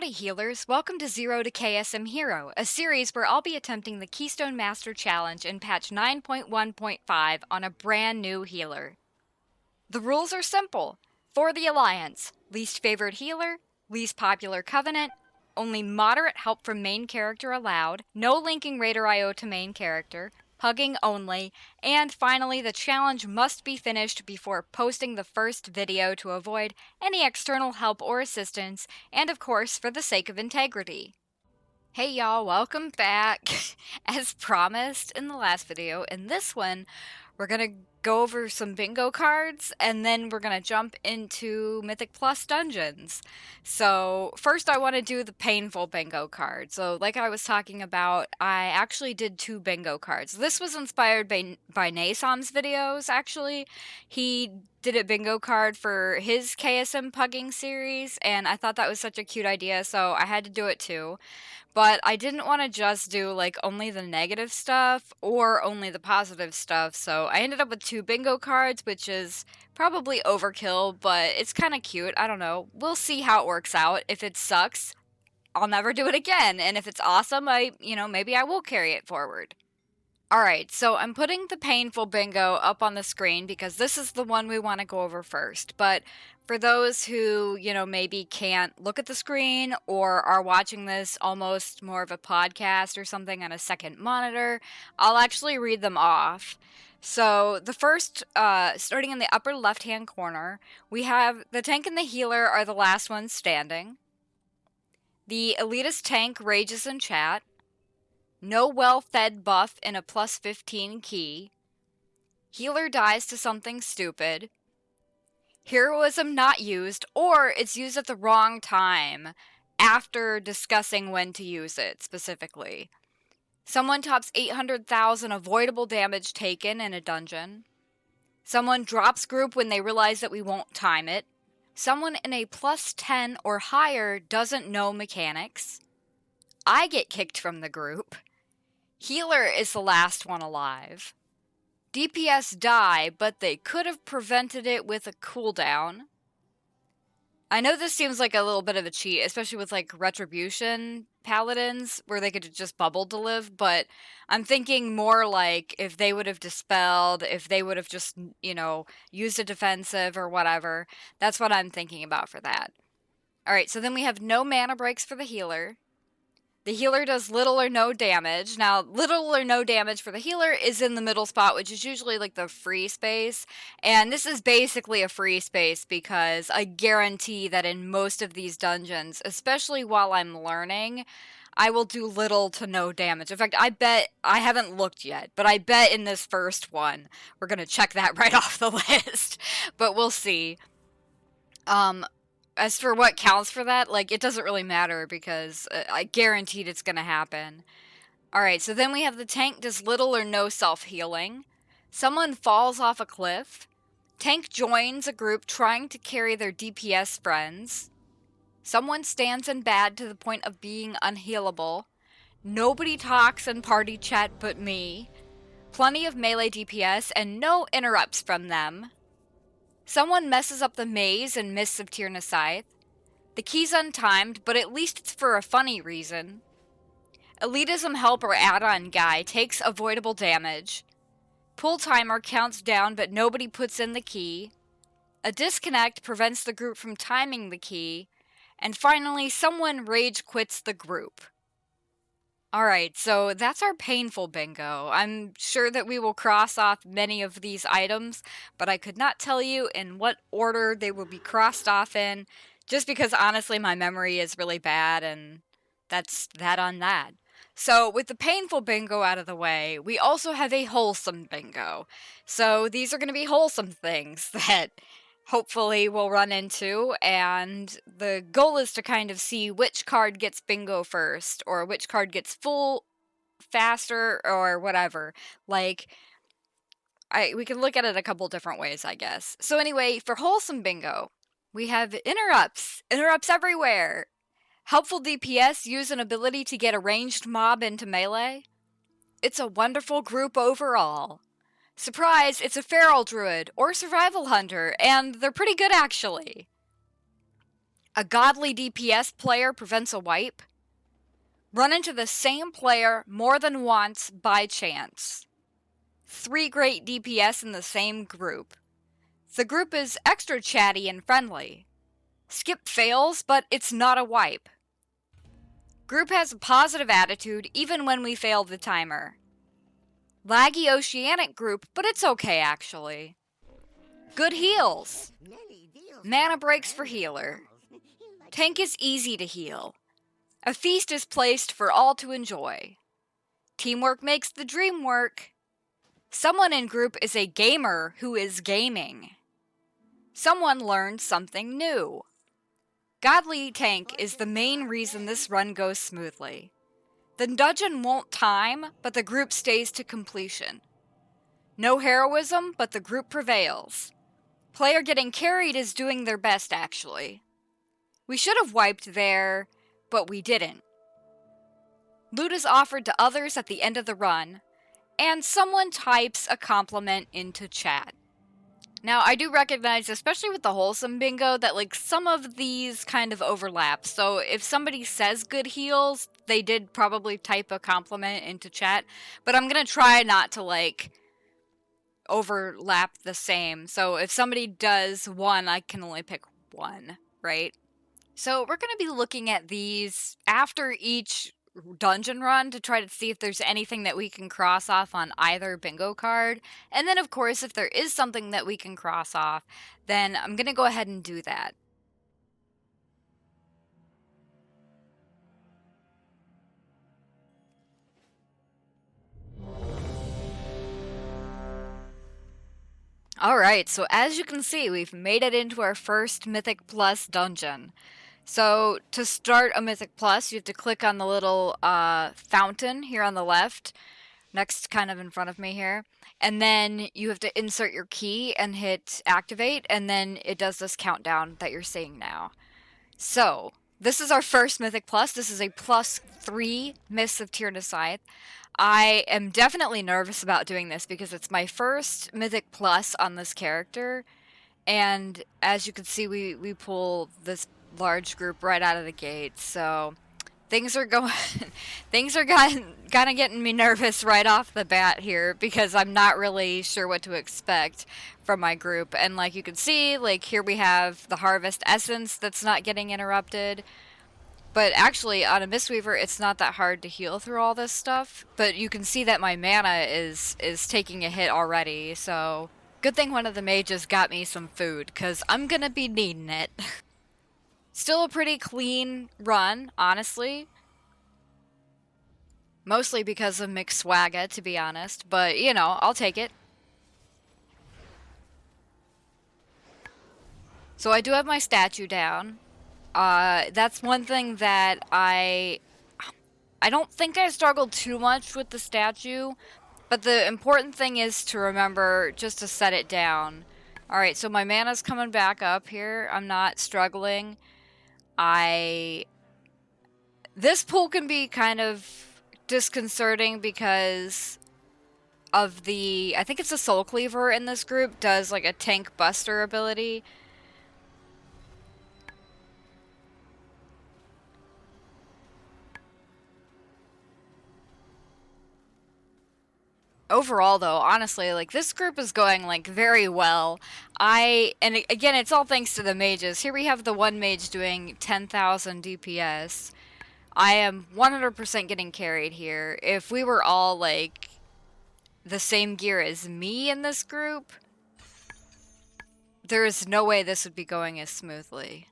Howdy healers, welcome to Zero to KSM Hero, a series where I'll be attempting the Keystone Master Challenge in patch 9.1.5 on a brand new healer. The rules are simple. For the Alliance, least favored healer, least popular covenant, only moderate help from main character allowed, no linking Raider IO to main character, hugging only, and finally the challenge must be finished before posting the first video to avoid any external help or assistance, and of course for the sake of integrity. Hey y'all, welcome back. As promised in the last video, in this one we're gonna go over some bingo cards, and then we're gonna jump into Mythic Plus dungeons. So first I want to do the painful bingo card. So like I was talking about, I actually did 2 bingo cards. This was inspired by Nasom's videos, actually. He did a bingo card for his KSM pugging series, and I thought that was such a cute idea, so I had to do it too. But I didn't want to just do like only the negative stuff or only the positive stuff, so I ended up with 2 bingo cards, which is probably overkill, but it's kind of cute. I don't know. We'll see how it works out. If it sucks, I'll never do it again, and if it's awesome, maybe I will carry it forward. Alright, so I'm putting the painful bingo up on the screen because this is the one we want to go over first. But for those who, maybe can't look at the screen or are watching this almost more of a podcast or something on a second monitor, I'll actually read them off. So the first, starting in the upper left-hand corner, we have the tank and the healer are the last ones standing. The elitist tank rages in chat. No well-fed buff in a plus 15 key. Healer dies to something stupid. Heroism not used, or it's used at the wrong time, after discussing when to use it, specifically. Someone tops 800,000 avoidable damage taken in a dungeon. Someone drops group when they realize that we won't time it. Someone in a plus 10 or higher doesn't know mechanics. I get kicked from the group. Healer is the last one alive. DPS die, but they could have prevented it with a cooldown. I know this seems like a little bit of a cheat, especially with like Retribution Paladins, where they could have just bubbled to live, but I'm thinking more like if they would have dispelled, if they would have just, used a defensive or whatever. That's what I'm thinking about for that. Alright, so then we have no mana breaks for the healer. The healer does little or no damage. Now, little or no damage for the healer is in the middle spot, which is usually like the free space. And this is basically a free space because I guarantee that in most of these dungeons, especially while I'm learning, I will do little to no damage. In fact, I bet, I haven't looked yet, but I bet in this first one, we're going to check that right off the list. But we'll see. As for what counts for that, it doesn't really matter because I guaranteed it's going to happen. Alright, so then we have the tank does little or no self-healing. Someone falls off a cliff. Tank joins a group trying to carry their DPS friends. Someone stands in bad to the point of being unhealable. Nobody talks in party chat but me. Plenty of melee DPS and no interrupts from them. Someone messes up the maze in Mists of Tirna Scithe. The key's untimed, but at least it's for a funny reason. Elitism helper add-on guy takes avoidable damage. Pull timer counts down, but nobody puts in the key. A disconnect prevents the group from timing the key. And finally, someone rage quits the group. Alright, so that's our painful bingo. I'm sure that we will cross off many of these items, but I could not tell you in what order they will be crossed off in, just because honestly my memory is really bad, and that's that on that. So with the painful bingo out of the way, we also have a wholesome bingo. So these are going to be wholesome things that hopefully we'll run into, and the goal is to kind of see which card gets bingo first, or which card gets full faster, or whatever. We can look at it a couple different ways, I guess. So anyway, for wholesome bingo, we have interrupts. Interrupts everywhere. Helpful DPS use an ability to get a ranged mob into melee. It's a wonderful group overall. Surprise, it's a feral druid or survival hunter, and they're pretty good actually. A godly DPS player prevents a wipe. Run into the same player more than once by chance. 3 great DPS in the same group. The group is extra chatty and friendly. Skip fails, but it's not a wipe. Group has a positive attitude even when we fail the timer. Laggy Oceanic group, but it's okay actually. Good heals. Mana breaks for healer. Tank is easy to heal. A feast is placed for all to enjoy. Teamwork makes the dream work. Someone in group is a gamer who is gaming. Someone learned something new. Godly tank is the main reason this run goes smoothly. The dungeon won't time, but the group stays to completion. No heroism, but the group prevails. Player getting carried is doing their best actually. We should have wiped there, but we didn't. Loot is offered to others at the end of the run, and someone types a compliment into chat. Now, I do recognize, especially with the wholesome bingo, that like some of these kind of overlap. So if somebody says good heals, they did probably type a compliment into chat, but I'm gonna try not to like overlap the same. So if somebody does one, I can only pick one, right? So we're gonna be looking at these after each dungeon run to try to see if there's anything that we can cross off on either bingo card. And then of course, if there is something that we can cross off, then I'm gonna go ahead and do that. Alright, so as you can see, we've made it into our first Mythic Plus dungeon. So to start a Mythic Plus, you have to click on the little fountain here on the left, next kind of in front of me here, and then you have to insert your key and hit activate, and then it does this countdown that you're seeing now. So this is our first Mythic Plus. This is a +3 Mists of Tirna Scithe. I am definitely nervous about doing this because it's my first Mythic Plus on this character, and as you can see, we pull this large group right out of the gate, so things are going things are kind of getting me nervous right off the bat here because I'm not really sure what to expect from my group. And like you can see, like here we have the harvest essence that's not getting interrupted, but actually on a Mistweaver it's not that hard to heal through all this stuff, but you can see that my mana is taking a hit already, so good thing one of the mages got me some food because I'm gonna be needing it. Still a pretty clean run, honestly. Mostly because of McSwagga, to be honest. But, you know, I'll take it. So I do have my statue down. That's one thing that I don't think I struggled too much with the statue. But the important thing is to remember just to set it down. Alright, so my mana's coming back up here. I'm not struggling. This pool can be kind of disconcerting because of the, I think it's a Soul Cleaver in this group, does like a tank buster ability. Overall though, honestly, like this group is going like very well. And again, it's all thanks to the mages. Here we have the one mage doing 10,000 DPS. I am 100% getting carried here. If we were all like the same gear as me in this group, there is no way this would be going as smoothly.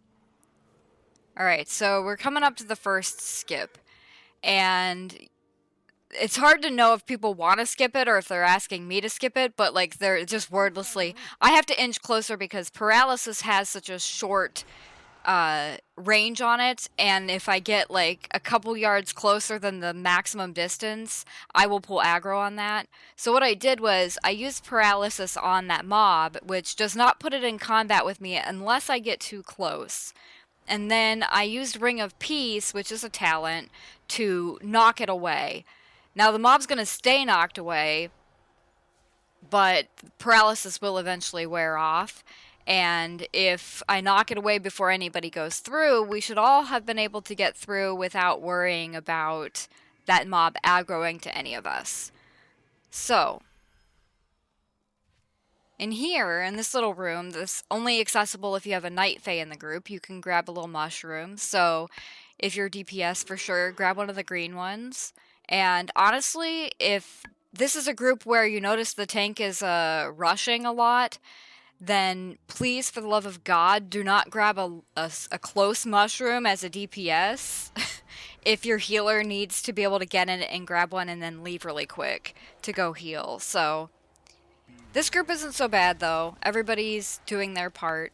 Alright, so we're coming up to the first skip. And it's hard to know if people want to skip it or if they're asking me to skip it, but like they're just wordlessly. I have to inch closer because paralysis has such a short range on it, and if I get like a couple yards closer than the maximum distance, I will pull aggro on that. So what I did was I used paralysis on that mob, which does not put it in combat with me unless I get too close. And then I used Ring of Peace, which is a talent, to knock it away. Now the mob's going to stay knocked away, but paralysis will eventually wear off. And if I knock it away before anybody goes through, we should all have been able to get through without worrying about that mob aggroing to any of us. So, in here, in this little room, this only accessible if you have a Night Fae in the group, you can grab a little mushroom. So, if you're DPS, for sure, grab one of the green ones. And honestly, if this is a group where you notice the tank is rushing a lot, then please, for the love of God, do not grab a close mushroom as a DPS if your healer needs to be able to get in it and grab one and then leave really quick to go heal. So, this group isn't so bad, though. Everybody's doing their part.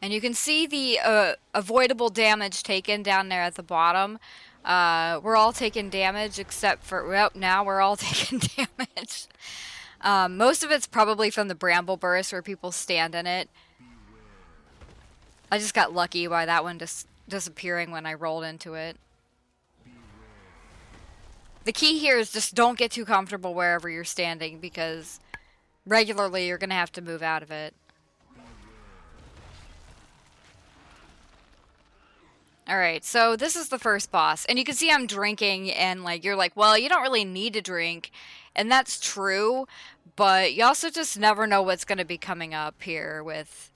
And you can see the avoidable damage taken down there at the bottom. We're all taking damage except for... Well, now we're all taking damage. Most of it's probably from the bramble burst where people stand in it. I just got lucky by that one just disappearing when I rolled into it. The key here is just don't get too comfortable wherever you're standing, because regularly you're going to have to move out of it. Alright, so this is the first boss, and you can see I'm drinking, and like you're like, well, you don't really need to drink, and that's true, but you also just never know what's going to be coming up here with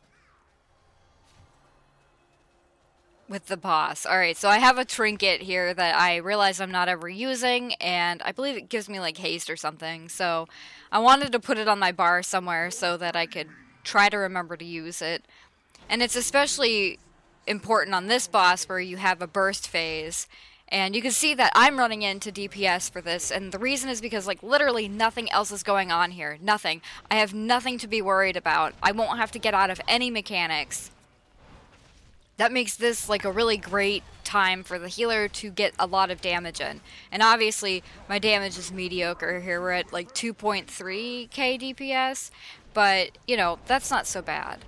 the boss. Alright, so I have a trinket here that I realize I'm not ever using, and I believe it gives me like haste or something, so I wanted to put it on my bar somewhere so that I could try to remember to use it. And it's especially important on this boss where you have a burst phase, and you can see that I'm running into DPS for this, and the reason is because like literally nothing else is going on here. Nothing. I have nothing to be worried about. I won't have to get out of any mechanics. That makes this like a really great time for the healer to get a lot of damage in. And obviously, my damage is mediocre here. We're at like 2.3k DPS, but, you know, that's not so bad.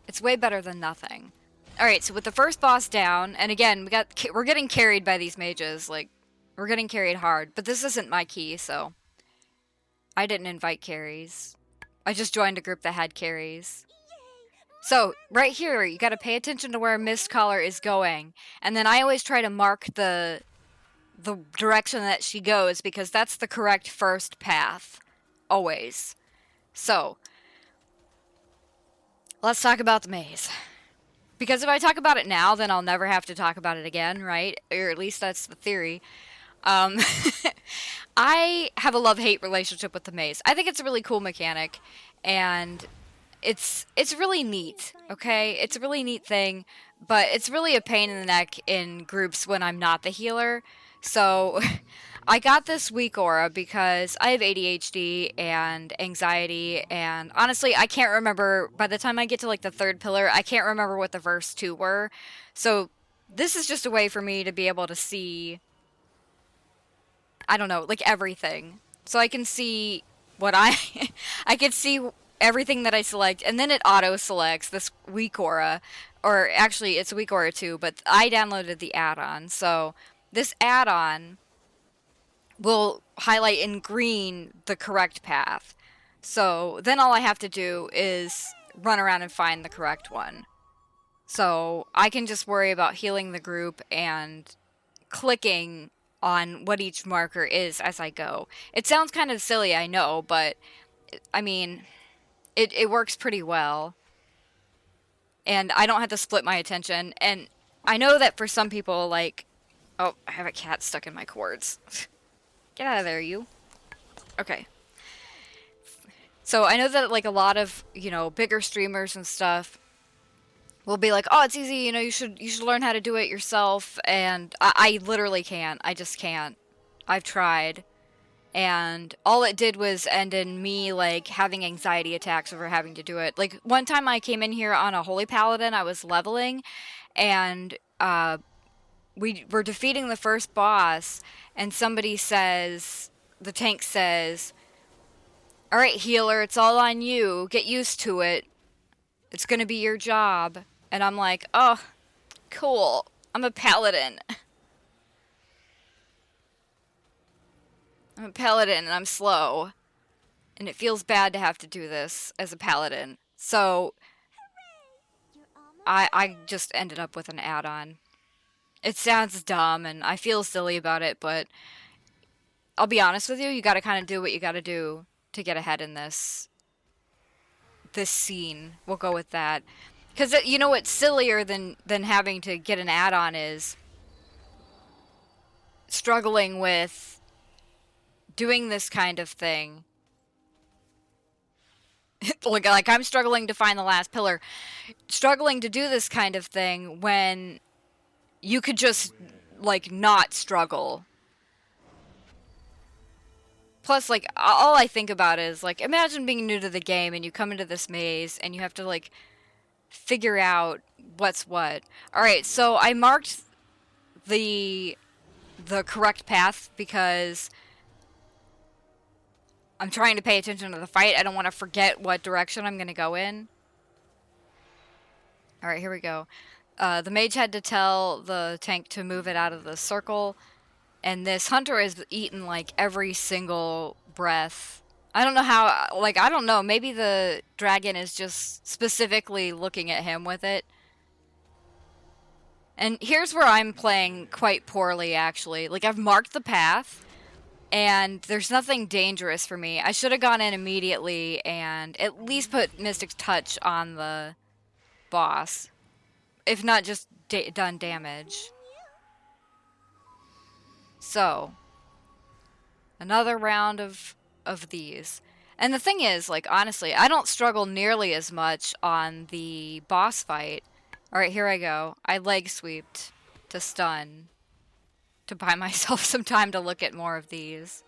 It's way better than nothing. Alright, so with the first boss down, and again, we're getting carried by these mages, like, we're getting carried hard, but this isn't my key, so I didn't invite carries. I just joined a group that had carries. So, right here, you gotta pay attention to where Mistcaller is going. And then I always try to mark the direction that she goes, because that's the correct first path. Always. So, let's talk about the maze. Because if I talk about it now, then I'll never have to talk about it again, right? Or at least that's the theory. I have a love-hate relationship with the maze. I think it's a really cool mechanic, and it's really neat, okay? It's a really neat thing, but it's really a pain in the neck in groups when I'm not the healer. So I got this weak aura because I have ADHD and anxiety, and honestly, I can't remember, by the time I get to like the third pillar, I can't remember what the first two were. So this is just a way for me to be able to see, I don't know, like everything. So I can see what I can see everything that I select, and then it auto-selects this weak aura, or actually it's a weak aura too, but I downloaded the add-on, so this add-on will highlight in green the correct path. So then all I have to do is run around and find the correct one. So I can just worry about healing the group and clicking on what each marker is as I go. It sounds kind of silly, I know, but I mean, it works pretty well. And I don't have to split my attention. And I know that for some people, like... Oh, I have a cat stuck in my cords. Get out of there, you. Okay. So I know that, like, a lot of, you know, bigger streamers and stuff will be like, oh, it's easy, you know, you should learn how to do it yourself. And I literally can't. I just can't. I've tried. And all it did was end in me, like, having anxiety attacks over having to do it. Like, one time I came in here on a Holy Paladin, I was leveling, and we were defeating the first boss, and somebody says, the tank says, alright, healer, it's all on you. Get used to it. It's gonna be your job. And I'm like, oh, cool. I'm a paladin. I'm a paladin and I'm slow. And it feels bad to have to do this as a paladin. So I just ended up with an add-on. It sounds dumb and I feel silly about it, but I'll be honest with you, you gotta kind of do what you gotta do to get ahead in this scene. We'll go with that. Because, you know what's sillier than having to get an add-on is struggling with doing this kind of thing. like I'm struggling to find the last pillar. Struggling to do this kind of thing when you could just, like, not struggle. Plus, like, all I think about is, like, imagine being new to the game and you come into this maze and you have to, like, figure out what's what. Alright, so I marked the correct path because I'm trying to pay attention to the fight. I don't want to forget what direction I'm going to go in. Alright, here we go. The mage had to tell the tank to move it out of the circle, and this hunter has eaten, like, every single breath. I don't know how, like, I don't know, maybe the dragon is just specifically looking at him with it. And here's where I'm playing quite poorly, actually. Like, I've marked the path, and there's nothing dangerous for me. I should have gone in immediately and at least put Mystic Touch on the boss. If not, just done damage. So, another round of these. And the thing is, like, honestly, I don't struggle nearly as much on the boss fight. Alright, here I go. I leg sweeped to stun, to buy myself some time to look at more of these.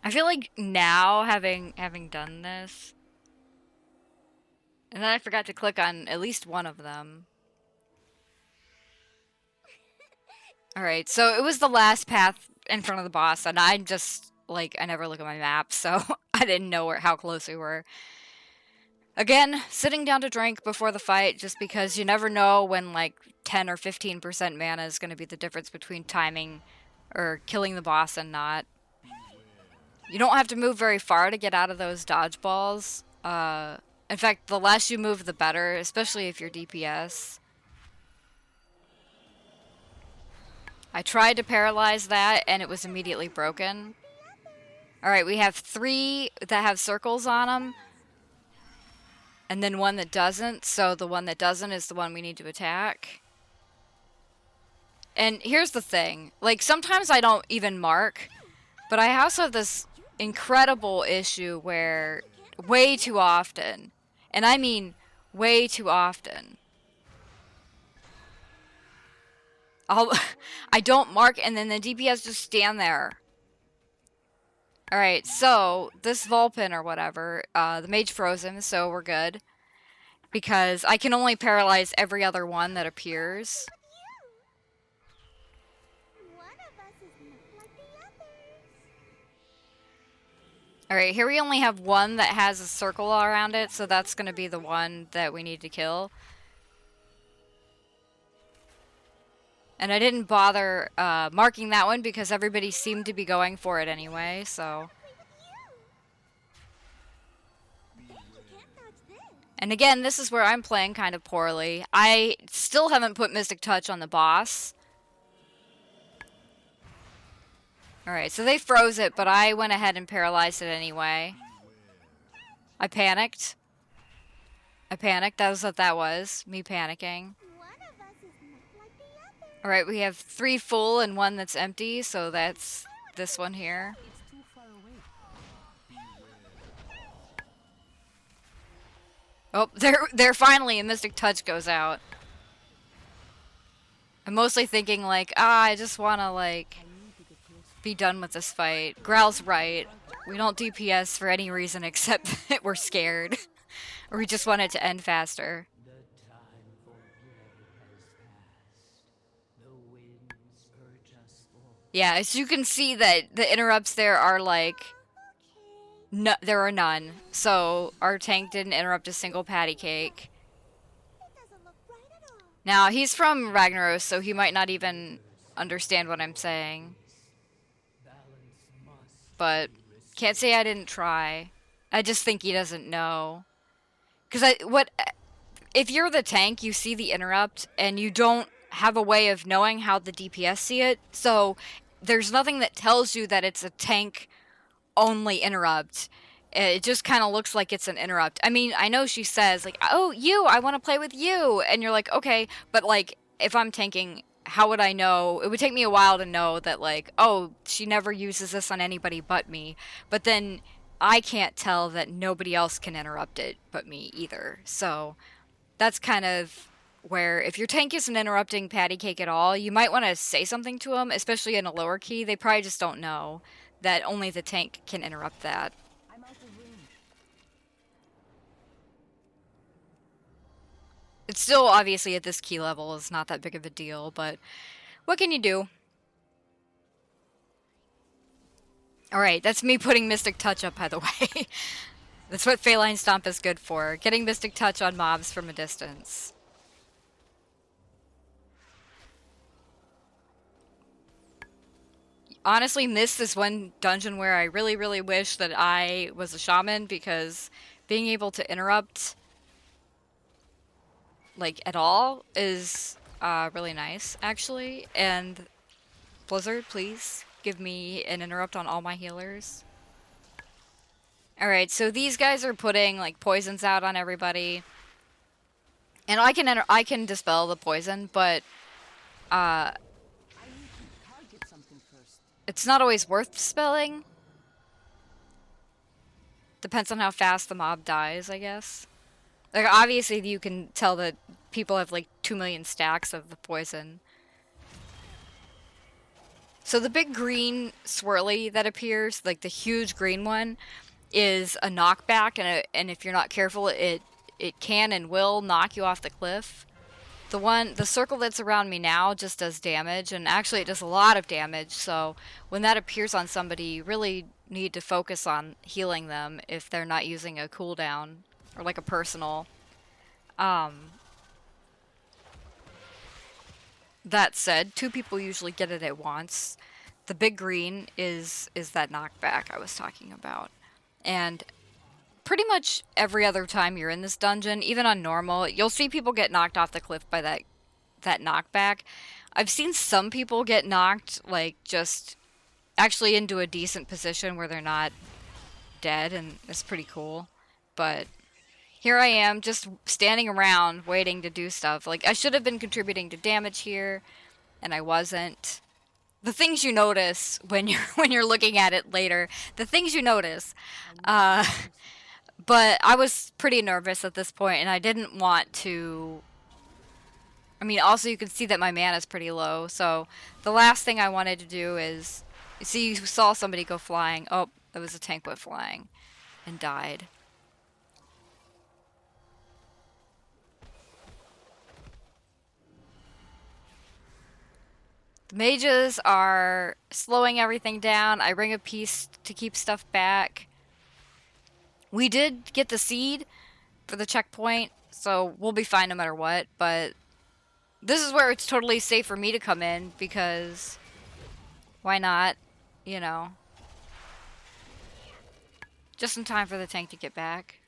I feel like now, having done this, and then I forgot to click on at least one of them. Alright, so it was the last path in front of the boss, and I just, like, I never look at my map, so I didn't know how close we were. Again, sitting down to drink before the fight, just because you never know when, like, 10 or 15% mana is going to be the difference between timing or killing the boss and not. You don't have to move very far to get out of those dodgeballs. In fact, the less you move, the better, especially if you're DPS. I tried to paralyze that, and it was immediately broken. Alright, we have 3 that have circles on them, and then 1 that doesn't, so the one that doesn't is the one we need to attack. And here's the thing, like, sometimes I don't even mark, but I also have this incredible issue where way too often, and I mean way too often, I don't mark and then the DPS just stand there. Alright, so this Vulpin or whatever, the mage froze him, so we're good. Because I can only paralyze every other one that appears. Alright, here we only have one that has a circle around it, so that's going to be the one that we need to kill. And I didn't bother marking that one because everybody seemed to be going for it anyway, so... And again, this is where I'm playing kind of poorly. I still haven't put Mystic Touch on the boss. Alright, so they froze it, but I went ahead and paralyzed it anyway. I panicked. That was what that was. Me panicking. Alright, we have 3 full and 1 that's empty, so that's this one here. Oh, they're finally, a Mystic Touch goes out. I'm mostly thinking, like, I just want to, like, be done with this fight. Growl's right. We don't DPS for any reason except that we're scared. Or we just want it to end faster. Yeah, as you can see that the interrupts there are like, no, there are none. So our tank didn't interrupt a single patty cake. Now, he's from Ragnaros, so he might not even understand what I'm saying. But can't say I didn't try. I just think he doesn't know. Because if you're the tank, you see the interrupt, and you don't have a way of knowing how the DPS see it. So there's nothing that tells you that it's a tank only interrupt. It just kind of looks like it's an interrupt. I mean, I know she says, like, oh, you, I want to play with you. And you're like, okay. But, like, if I'm tanking, how would I know? It would take me a while to know that, like, oh, she never uses this on anybody but me. But then I can't tell that nobody else can interrupt it but me either. So that's kind of where if your tank isn't interrupting patty cake at all, you might want to say something to them, especially in a lower key. They probably just don't know that only the tank can interrupt that. It's still obviously at this key level is not that big of a deal, but what can you do? Alright, that's me putting Mystic Touch up, by the way. That's what Feline Stomp is good for, getting Mystic Touch on mobs from a distance. Honestly, missed this one dungeon where I really, really wish that I was a shaman, because being able to interrupt, like, at all is really nice, actually. And Blizzard, please give me an interrupt on all my healers. Alright, so these guys are putting, like, poisons out on everybody. And I can dispel the poison, but it's not always worth dispelling. Depends on how fast the mob dies, I guess. Like, obviously you can tell that people have, like, 2 million stacks of the poison. So the big green swirly that appears, like the huge green one, is a knockback, and if you're not careful, it can and will knock you off the cliff. The circle that's around me now just does damage, and actually it does a lot of damage, so when that appears on somebody, you really need to focus on healing them if they're not using a cooldown, or like a personal. That said, 2 people usually get it at once. The big green is that knockback I was talking about. And pretty much every other time you're in this dungeon, even on normal, you'll see people get knocked off the cliff by that knockback. I've seen some people get knocked, like, just actually into a decent position where they're not dead, and it's pretty cool. But here I am, just standing around waiting to do stuff. Like, I should have been contributing to damage here, and I wasn't. The things you notice when you're looking at it later, the things you notice. But I was pretty nervous at this point, and I didn't want to. I mean, also you can see that my mana is pretty low, so the last thing I wanted to do is, see, you saw somebody go flying. Oh, it was a tank went flying and died. The mages are slowing everything down. I ring a piece to keep stuff back. We did get the seed for the checkpoint, so we'll be fine no matter what, but this is where it's totally safe for me to come in, because why not, you know? Just in time for the tank to get back.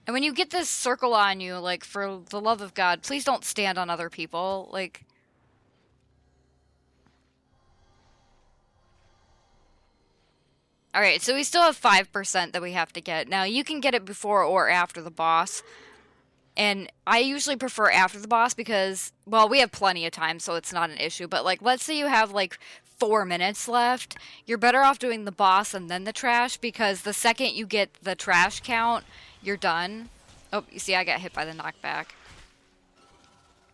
And when you get this circle on you, like, for the love of God, please don't stand on other people, like. Alright, so we still have 5% that we have to get. Now, you can get it before or after the boss. And I usually prefer after the boss because, well, we have plenty of time, so it's not an issue. But, like, let's say you have, like, 4 minutes left. You're better off doing the boss and then the trash, because the second you get the trash count, you're done. Oh, you see, I got hit by the knockback.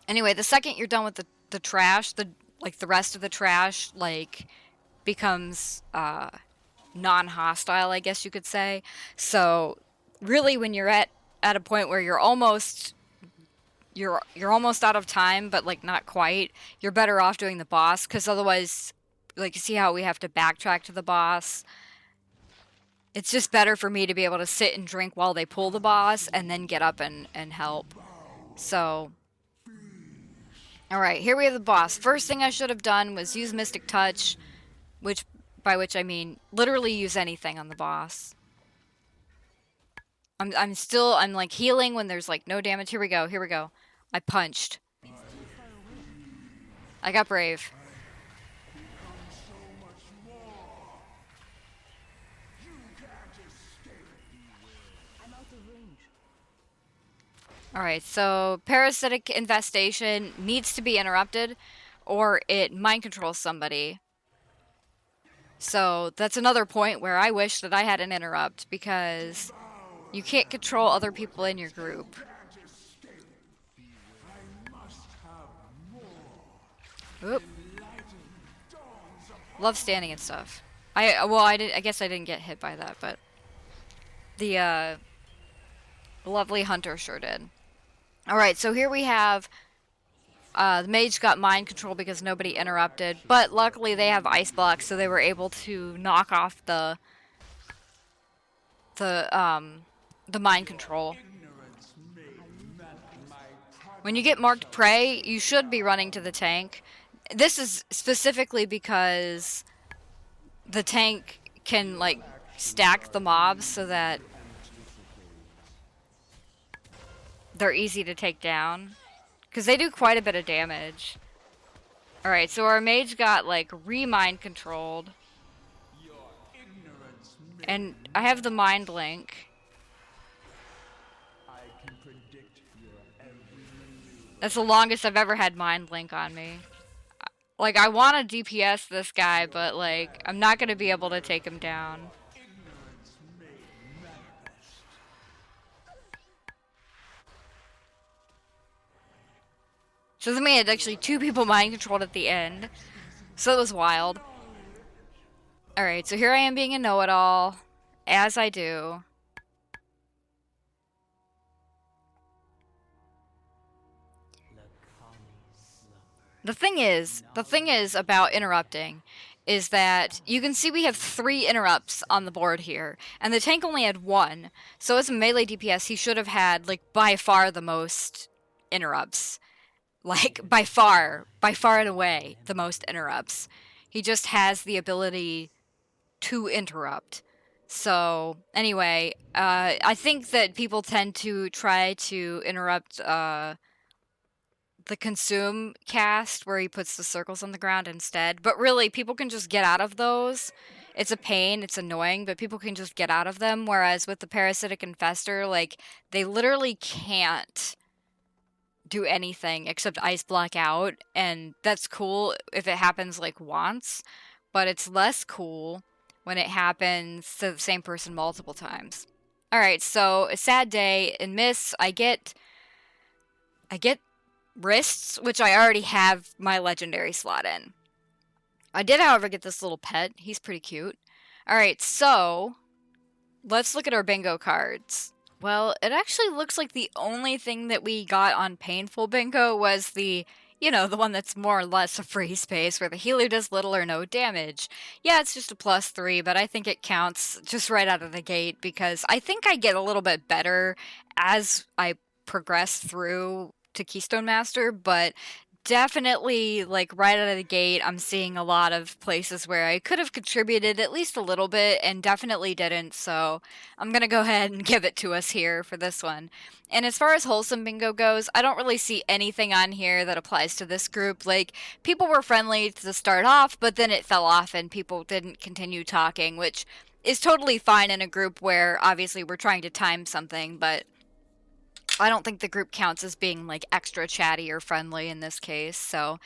Anyway, the second you're done with the trash, the rest of the trash, like, becomes, non-hostile, I guess you could say. So really, when you're at a point where you're almost out of time, but, like, not quite, you're better off doing the boss, because otherwise like, see how we have to backtrack to the boss? It's just better for me to be able to sit and drink while they pull the boss and then get up and help. So, alright, here we have the boss. First thing I should have done was use Mystic Touch, by which I mean literally use anything on the boss. I'm like healing when there's like no damage. Here we go. I punched. I got brave. Alright, so parasitic infestation needs to be interrupted or it mind controls somebody. So that's another point where I wish that I had an interrupt because you can't control other people in your group. Oop. Love standing and stuff. I guess I didn't get hit by that, but the lovely hunter sure did. Alright, so here we have the mage got mind control because nobody interrupted, but luckily they have ice blocks, so they were able to knock off the mind control. When you get marked prey, you should be running to the tank. This is specifically because the tank can, like, stack the mobs so that they're easy to take down. Because they do quite a bit of damage. Alright, so our mage got, like, re-mind controlled. And I have the mind link. That's the longest I've ever had mind link on me. Like, I want to DPS this guy, but, like, I'm not going to be able to take him down. So then we had actually 2 people mind controlled at the end. So that was wild. Alright, so here I am being a know-it-all, as I do. The thing is about interrupting is that you can see we have 3 interrupts on the board here, and the tank only had 1. So as a melee DPS, he should have had, like, by far the most interrupts. Like, by far and away, the most interrupts. He just has the ability to interrupt. So, anyway, I think that people tend to try to interrupt, the consume cast where he puts the circles on the ground instead. But really, people can just get out of those. It's a pain, it's annoying, but people can just get out of them. Whereas with the parasitic infestor, like, they literally can't do anything except ice block out, and that's cool if it happens like once, but it's less cool when it happens to the same person multiple times. Alright, so a sad day. In Miss, I get wrists, which I already have my legendary slot in. I did, however, get this little pet. He's pretty cute. Alright, so let's look at our bingo cards. Well, it actually looks like the only thing that we got on Painful Bingo was the one that's more or less a free space where the healer does little or no damage. Yeah, it's just a +3, but I think it counts just right out of the gate because I think I get a little bit better as I progress through to Keystone Master, but definitely, like, right out of the gate, I'm seeing a lot of places where I could have contributed at least a little bit and definitely didn't, so I'm gonna go ahead and give it to us here for this one. And as far as Wholesome Bingo goes, I don't really see anything on here that applies to this group. Like, people were friendly to start off, but then it fell off and people didn't continue talking, which is totally fine in a group where obviously we're trying to time something, but I don't think the group counts as being, like, extra chatty or friendly in this case, so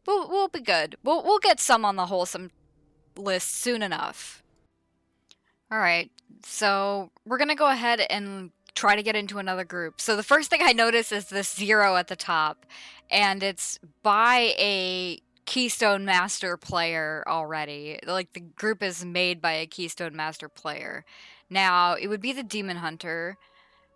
we'll be good. We'll get some on the wholesome list soon enough. Alright, so we're gonna go ahead and try to get into another group. So the first thing I notice is this 0 at the top, and it's by a Keystone Master player already. Like, the group is made by a Keystone Master player. Now, it would be the Demon Hunter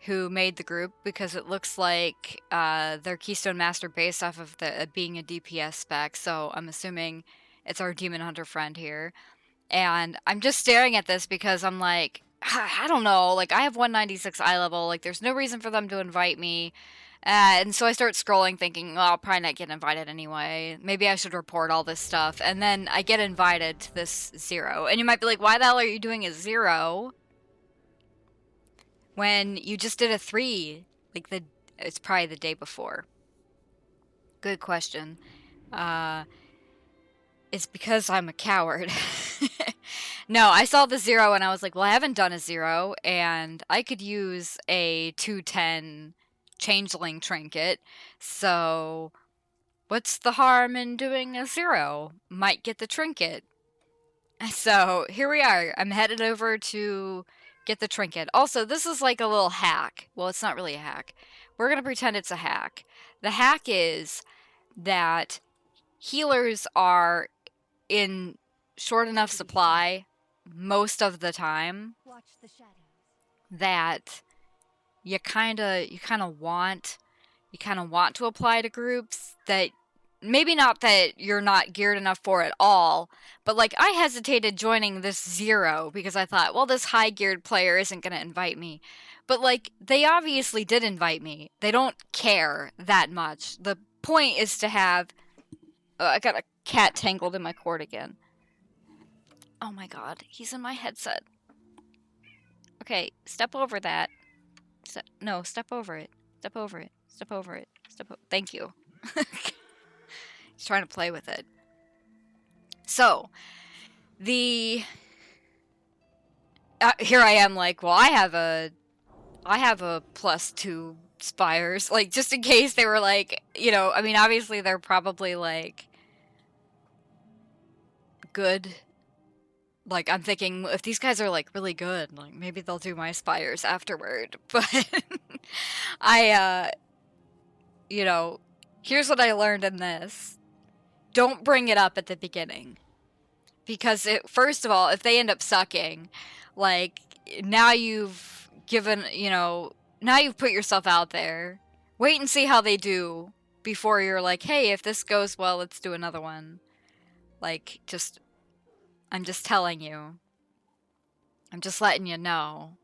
who made the group because it looks like they're Keystone Master based off of being a DPS spec, so I'm assuming It's our demon hunter friend here. And I'm just staring at this because I'm like, I don't know, like I have 196 eye level, like there's no reason for them to invite me. And so I start scrolling thinking, well, I'll probably not get invited anyway. Maybe I should report all this stuff. And then I get invited to this 0. And you might be like, why the hell are you doing a 0? When you just did a 3, like it's probably the day before. Good question. It's because I'm a coward. No, I saw the 0 and I was like, well, I haven't done a 0, and I could use a 210 changeling trinket, so what's the harm in doing a 0? Might get the trinket. So here we are. I'm headed over to get the trinket. Also, this is like a little hack. Well, it's not really a hack. We're going to pretend it's a hack. The hack is that healers are in short enough supply most of the time that you kind of want to apply to groups that maybe not that you're not geared enough for at all, but like I hesitated joining this 0 because I thought, well, this high geared player isn't going to invite me. But like they obviously did invite me. They don't care that much. The point is to have I got a cat tangled in my cord again. Oh my god, he's in my headset. Okay, step over that. No, step over it. Step over it. Step over it. Thank you. He's trying to play with it. So, here I am like, well, I have a +2 spires, like, just in case they were like, you know, I mean, obviously they're probably like good. Like, I'm thinking, if these guys are, like, really good, like, maybe they'll do my spires afterward. But, you know, here's what I learned in this. Don't bring it up at the beginning. Because, first of all, if they end up sucking, like, now you've given, you know, now you've put yourself out there. Wait and see how they do before you're like, hey, if this goes well, let's do another one. Like, I'm just telling you. I'm just letting you know.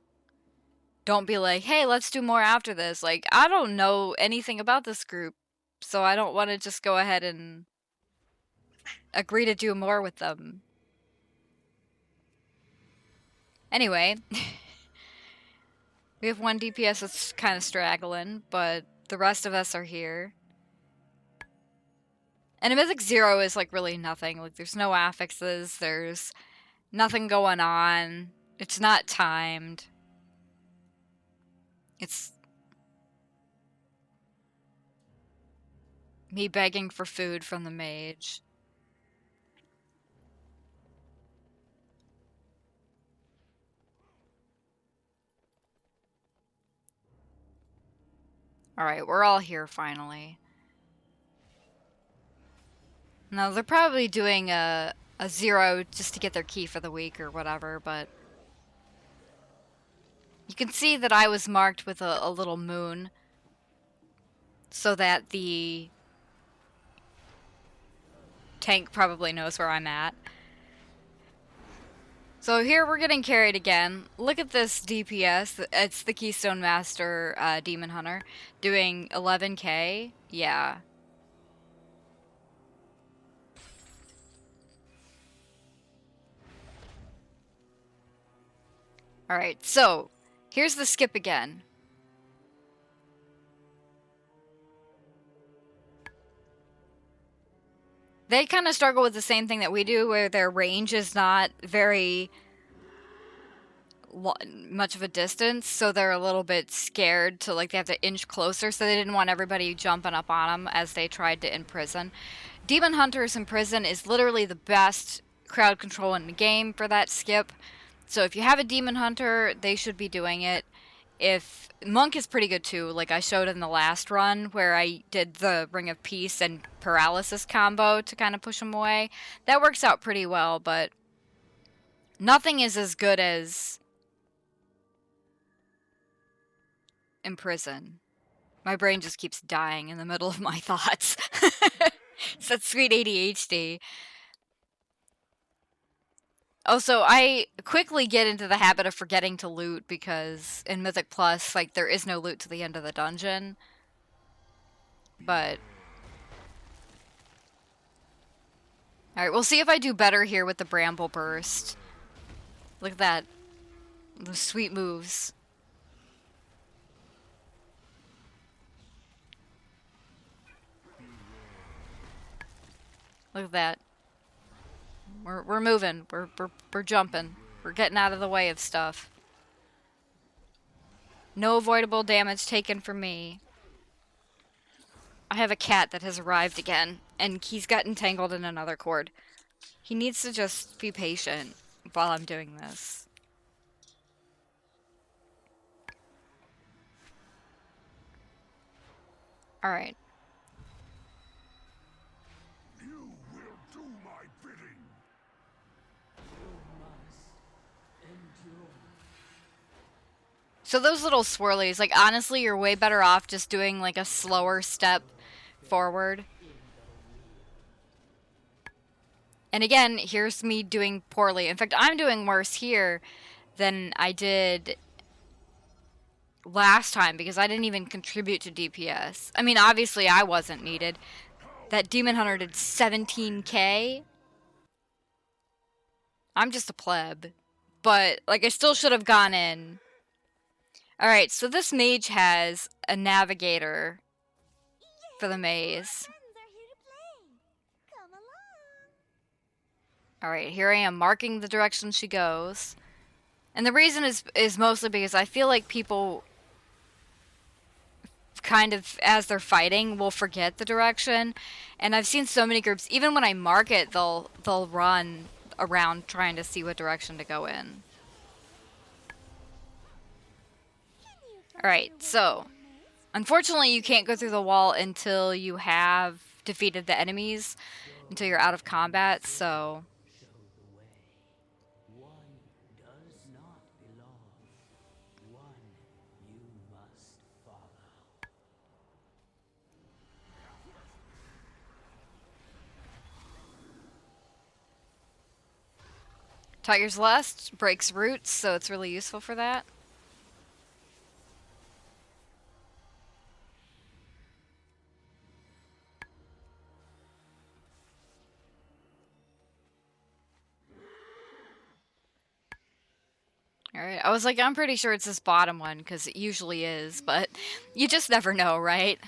Don't be like, hey, let's do more after this. Like, I don't know anything about this group, so I don't want to just go ahead and agree to do more with them. Anyway, we have 1 DPS that's kind of straggling, but the rest of us are here. And a Mythic 0 is, like, really nothing. Like, there's no affixes, there's nothing going on. It's not timed. It's me begging for food from the mage. Alright, we're all here finally. No, they're probably doing a 0 just to get their key for the week or whatever, but you can see that I was marked with a little moon so that the tank probably knows where I'm at. So here we're getting carried again. Look at this DPS. It's the Keystone Master Demon Hunter doing 11k. Yeah. Alright, so here's the skip again. They kind of struggle with the same thing that we do, where their range is not very much of a distance, so they're a little bit scared to, like, they have to inch closer, so they didn't want everybody jumping up on them as they tried to imprison. Demon Hunters in prison is literally the best crowd control in the game for that skip. So if you have a Demon Hunter, they should be doing it. If Monk is pretty good too, like I showed in the last run where I did the Ring of Peace and Paralysis combo to kind of push them away. That works out pretty well, but nothing is as good as Imprison. My brain just keeps dying in the middle of my thoughts. It's that sweet ADHD. Also, I quickly get into the habit of forgetting to loot because in Mythic Plus, like, there is no loot to the end of the dungeon. But... Alright, we'll see if I do better here with the Bramble Burst. Look at that. Those sweet moves. Look at that. We're moving. We're jumping. We're getting out of the way of stuff. No avoidable damage taken from me. I have a cat that has arrived again, and he's got entangled in another cord. He needs to just be patient while I'm doing this. Alright. You will do my bidding. So those little swirlies, like, honestly, you're way better off just doing, like, a slower step forward. And again, here's me doing poorly. In fact, I'm doing worse here than I did last time because I didn't even contribute to DPS. I mean, obviously I wasn't needed. That Demon Hunter did 17k. I'm just a pleb. But, like, I still should have gone in. Alright, so this mage has a navigator for the maze. Alright, here I am marking the direction she goes. And the reason is mostly because I feel like people kind of, as they're fighting, will forget the direction. And I've seen so many groups, even when I mark it, they'll run around trying to see what direction to go in. Alright, so unfortunately you can't go through the wall until you have defeated the enemies, until you're out of combat, so... Tiger's Lust breaks roots, so it's really useful for that. Alright, I was like, I'm pretty sure it's this bottom one, because it usually is, but you just never know, right?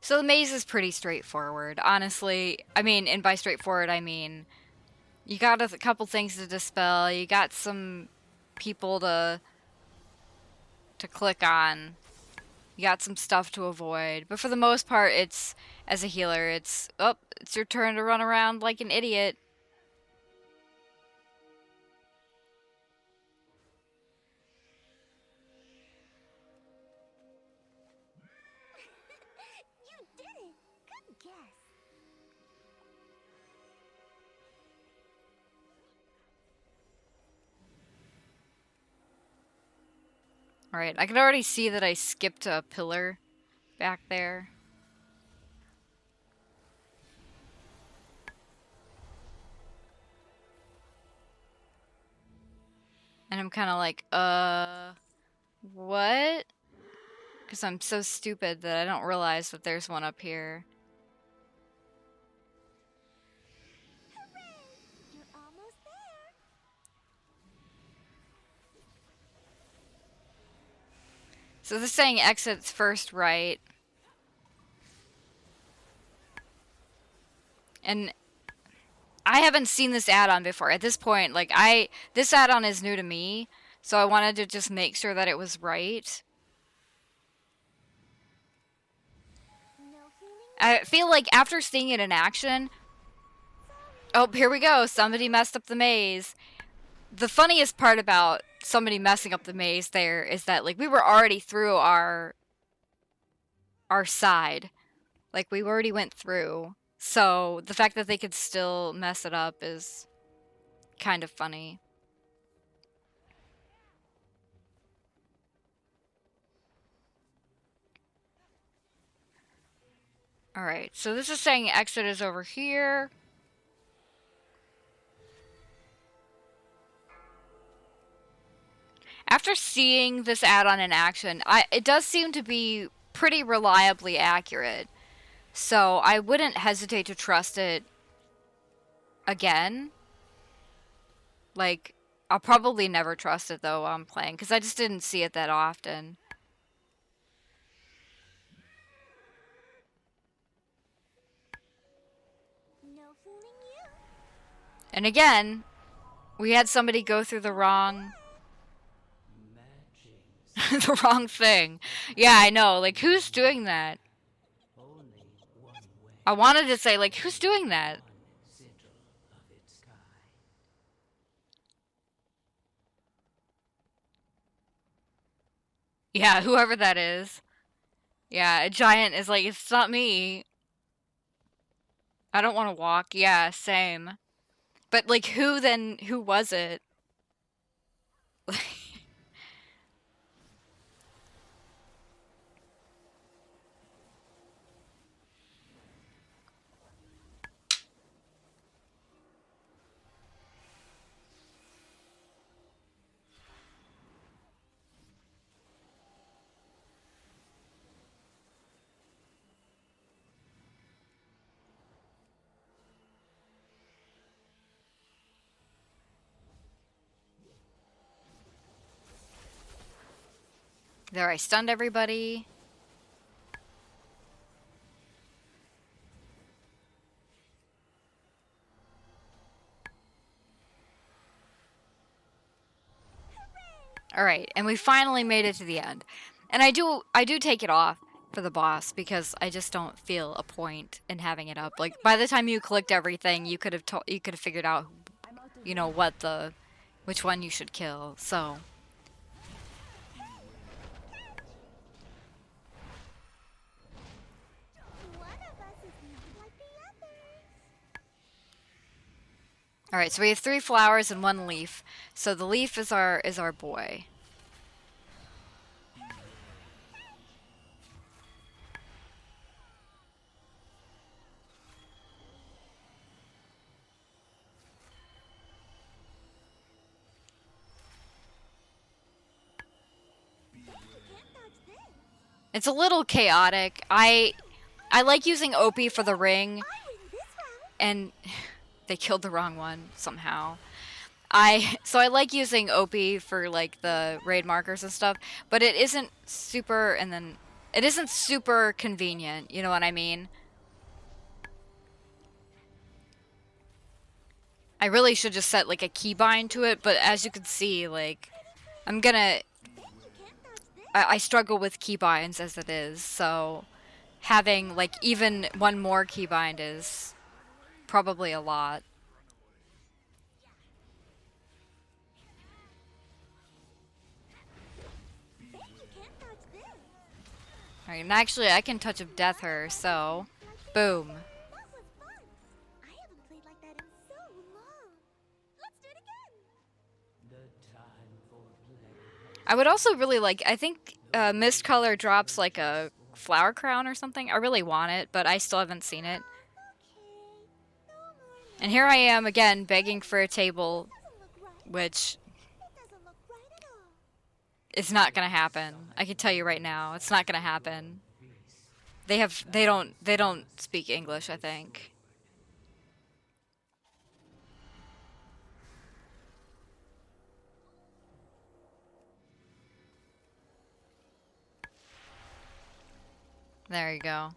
So the maze is pretty straightforward, honestly. I mean, and by straightforward, I mean, you got a couple things to dispel, you got some people to click on, you got some stuff to avoid, but for the most part, it's, as a healer, it's, oh, it's your turn to run around like an idiot. Alright, I can already see that I skipped a pillar back there. And I'm kind of like, what? Because I'm so stupid that I don't realize that there's one up here. You're almost there. So this saying exits first right. And I haven't seen this add-on before. At this point, like, this add-on is new to me, so I wanted to just make sure that it was right. I feel like after seeing it in action... Oh, here we go. Somebody messed up the maze. The funniest part about somebody messing up the maze there is that, like, we were already through our side. Like, we already went through. So, the fact that they could still mess it up is kind of funny. Alright, so this is saying exit is over here. After seeing this add-on in action, it does seem to be pretty reliably accurate. So I wouldn't hesitate to trust it again. Like, I'll probably never trust it though while I'm playing, because I just didn't see it that often. No fooling you. And again, we had somebody go through the wrong... the wrong thing. Yeah, I know. Like, who's doing that? I wanted to say, like, who's doing that? Yeah, whoever that is. Yeah, a giant is like, it's not me. I don't want to walk. Yeah, same. But, like, who was it? There, I stunned everybody. Alright, and we finally made it to the end. And I do take it off for the boss because I just don't feel a point in having it up. Like, by the time you clicked everything, you could have figured out, you know, which one you should kill. So One of us is not like the others. alright, so we have 3 flowers and 1 leaf. So the leaf is our boy. It's a little chaotic. I like using Opie for the ring, and they killed the wrong one somehow. So I like using Opie for like the raid markers and stuff, but it isn't super convenient, you know what I mean? I really should just set like a keybind to it, but as you can see, like I struggle with keybinds as it is, so having like even one more keybind is probably a lot. Alright, and actually I can touch of death her, so boom. That was fun. I haven't played like that in so long. Let's do it again. I would also really like, I think Mist Color drops like a flower crown or something. I really want it, but I still haven't seen it. Okay. No more. And here I am again begging for a table, Doesn't look right. which It doesn't look right at all. is not gonna happen. I can tell you right now, it's not gonna happen. They don't speak English, I think. There you go.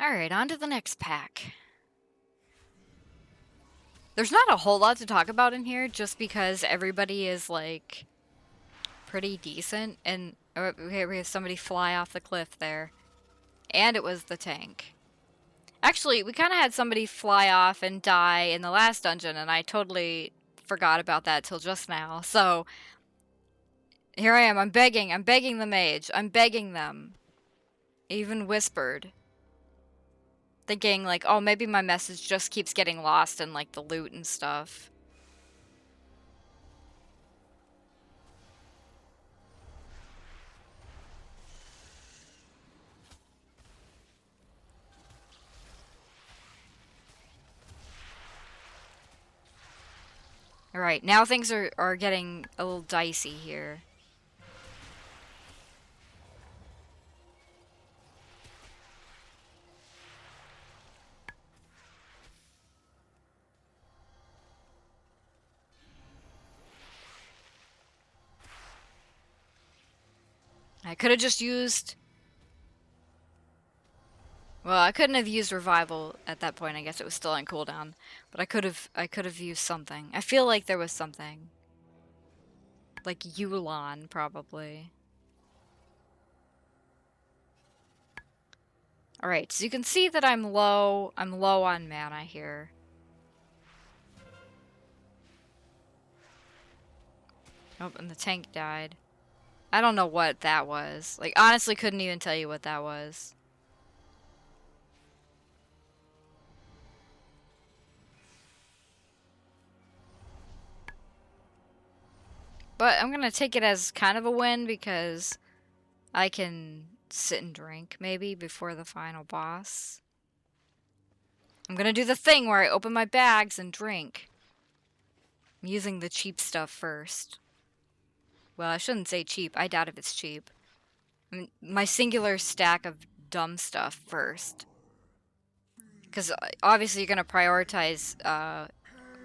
Alright, on to the next pack. There's not a whole lot to talk about in here, just because everybody is, like, pretty decent, and okay, we have somebody fly off the cliff there. And it was the tank. Actually, we kind of had somebody fly off and die in the last dungeon, and I totally forgot about that till just now. So, here I am, I'm begging the mage, I'm begging them. Even whispered. Thinking, like, oh, maybe my message just keeps getting lost in, like, the loot and stuff. Alright, now things are getting a little dicey here. I could have just used... Well, I couldn't have used revival at that point. I guess it was still on cooldown. But I could have used something. I feel like there was something. Like Yulon, probably. Alright, so you can see that I'm low on mana here. Oh, and the tank died. I don't know what that was. Like, honestly couldn't even tell you what that was. But I'm gonna take it as kind of a win because I can sit and drink, maybe, before the final boss. I'm gonna do the thing where I open my bags and drink. I'm using the cheap stuff first. Well, I shouldn't say cheap. I doubt if it's cheap. I mean, my singular stack of dumb stuff first. Because obviously you're gonna prioritize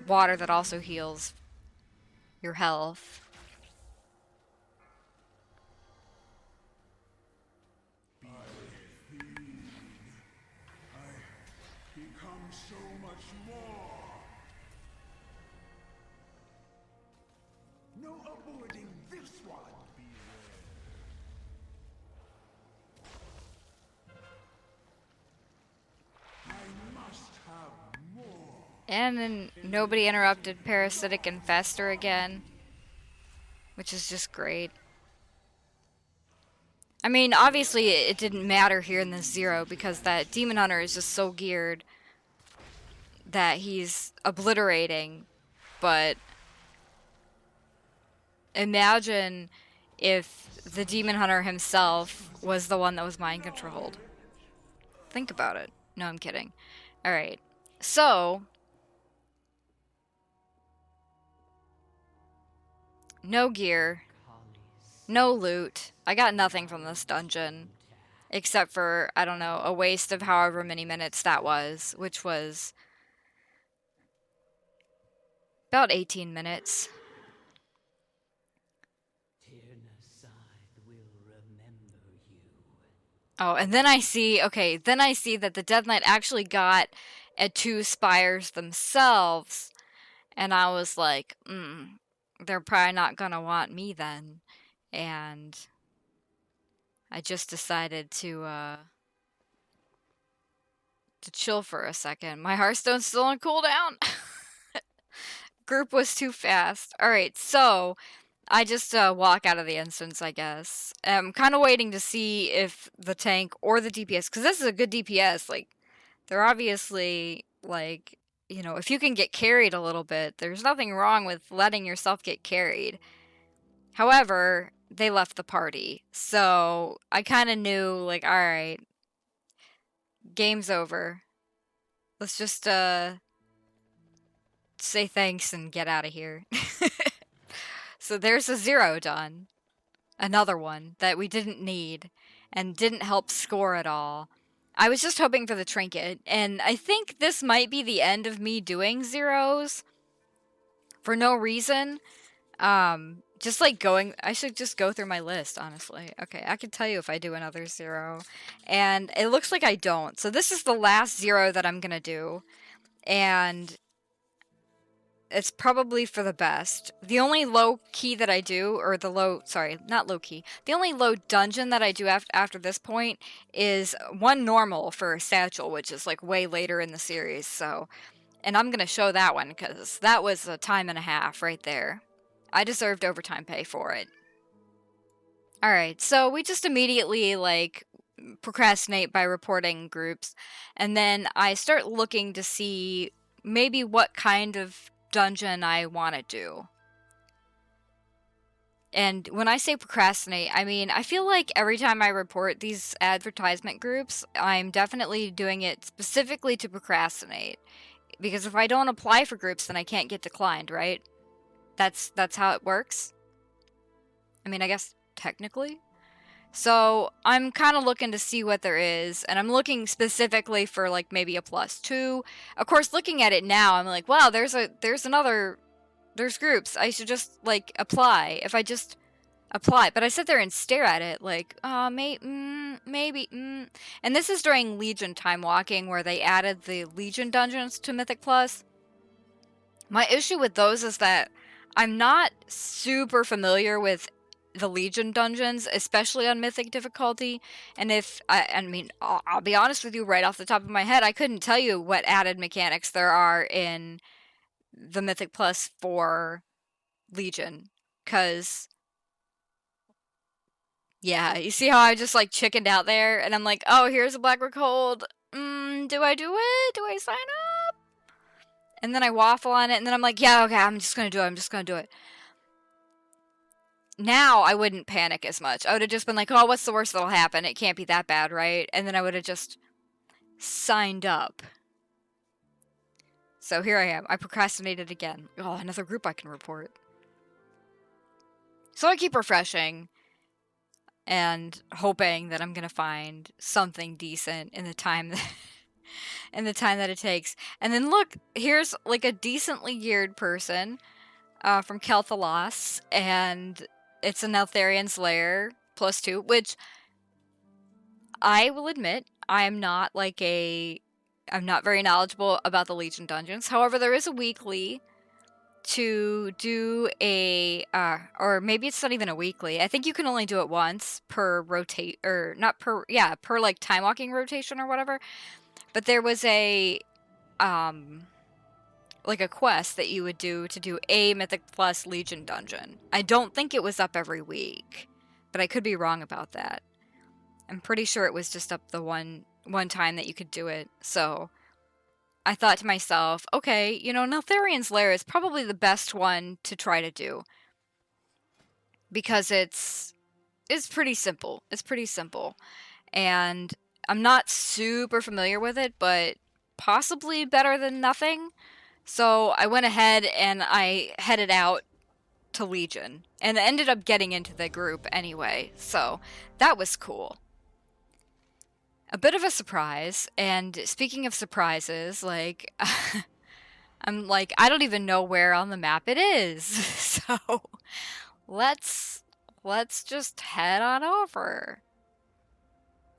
water that also heals your health. Become so much more. No avoiding this one. I must have more. And then nobody interrupted Parasitic Infestor again. Which is just great. I mean, obviously it didn't matter here in this zero because that Demon Hunter is just so geared that he's obliterating, but imagine if the Demon Hunter himself was the one that was mind controlled. Think about it. No, I'm kidding. Alright, so no gear, no loot. I got nothing from this dungeon. Except for, I don't know, a waste of however many minutes that was, which was about 18 minutes. Tirna Scithe will remember you. Oh, and then I see, okay, then I see that the Death Knight actually got at 2 spires themselves, and I was like, they're probably not gonna want me then. And I just decided to chill for a second. My Hearthstone's still on cooldown. Group was too fast. Alright, so I just walk out of the instance, I guess. I'm kind of waiting to see if the tank or the DPS, because this is a good DPS, like, they're obviously, like, you know, if you can get carried a little bit, there's nothing wrong with letting yourself get carried. However, they left the party, so I kind of knew, like, alright, game's over. Let's just, say thanks and get out of here. So there's a zero done. Another one that we didn't need and didn't help score at all. I was just hoping for the trinket, and I think this might be the end of me doing zeros for no reason. Just like going, I should just go through my list, honestly. Okay, I can tell you if I do another zero, and it looks like I don't. So this is the last zero that I'm gonna do, and it's probably for the best. The only low key that I do, or the low, sorry, not low key. The only low dungeon that I do after this point is one normal for Satchel, which is like way later in the series. So, and I'm going to show that one because that was a time and a half right there. I deserved overtime pay for it. Alright, so we just immediately, like, procrastinate by reporting groups, and then I start looking to see maybe what kind of dungeon I want to do. And when I say procrastinate, I mean, I feel like every time I report these advertisement groups, I'm definitely doing it specifically to procrastinate. Because if I don't apply for groups, then I can't get declined, right? That's how it works. I mean, I guess technically. So I'm kind of looking to see what there is, and I'm looking specifically for like maybe a +2. Of course, looking at it now, I'm like, wow, there's groups. I should just like apply. If I just apply, but I sit there and stare at it like, maybe. And this is during Legion Timewalking, where they added the Legion dungeons to Mythic Plus. My issue with those is that I'm not super familiar with the Legion dungeons, especially on Mythic difficulty. And I'll be honest with you, right off the top of my head, I couldn't tell you what added mechanics there are in the Mythic Plus for Legion, because yeah, you see how I just like chickened out there, and I'm like, oh, here's a Blackrock Hold. Do I do it? Do I sign up? And then I waffle on it, and then I'm like, yeah, okay, I'm just gonna do it. Now I wouldn't panic as much. I would have just been like, oh, what's the worst that'll happen? It can't be that bad, right? And then I would have just signed up. So here I am. I procrastinated again. Oh, another group I can report. So I keep refreshing and hoping that I'm gonna find something decent in the time that it takes. And then look, here's like a decently geared person from Kel'Thalas, and it's a Neltharion's Lair +2, which I will admit I'm not very knowledgeable about the Legion dungeons. However, there is a weekly to do or maybe it's not even a weekly. I think you can only do it once per rotate, or not per, yeah, per like time walking rotation or whatever. But there was a like a quest that you would do to do a Mythic Plus Legion dungeon. I don't think it was up every week, but I could be wrong about that. I'm pretty sure it was just up the one time that you could do it. So I thought to myself, okay, Neltharion's Lair is probably the best one to try to do, because it's pretty simple. It's pretty simple. And I'm not super familiar with it, but possibly better than nothing. So I went ahead and I headed out to Legion, and ended up getting into the group anyway. So that was cool. A bit of a surprise. And speaking of surprises, like, I'm like, I don't even know where on the map it is. So let's just head on over.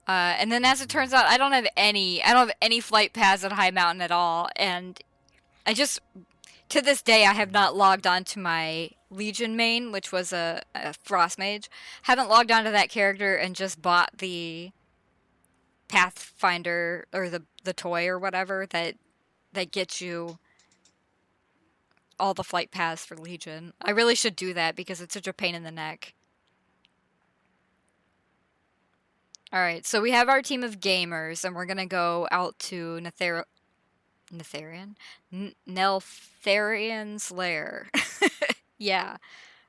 And then as it turns out, I don't have any flight paths at High Mountain at all. And to this day, I have not logged on to my Legion main, which was a Frost Mage. Haven't logged on to that character, and just bought the Pathfinder, or the toy or whatever that gets you all the flight paths for Legion. I really should do that, because it's such a pain in the neck. Alright, so we have our team of gamers, and we're gonna go out to Neltharion's Lair. Yeah,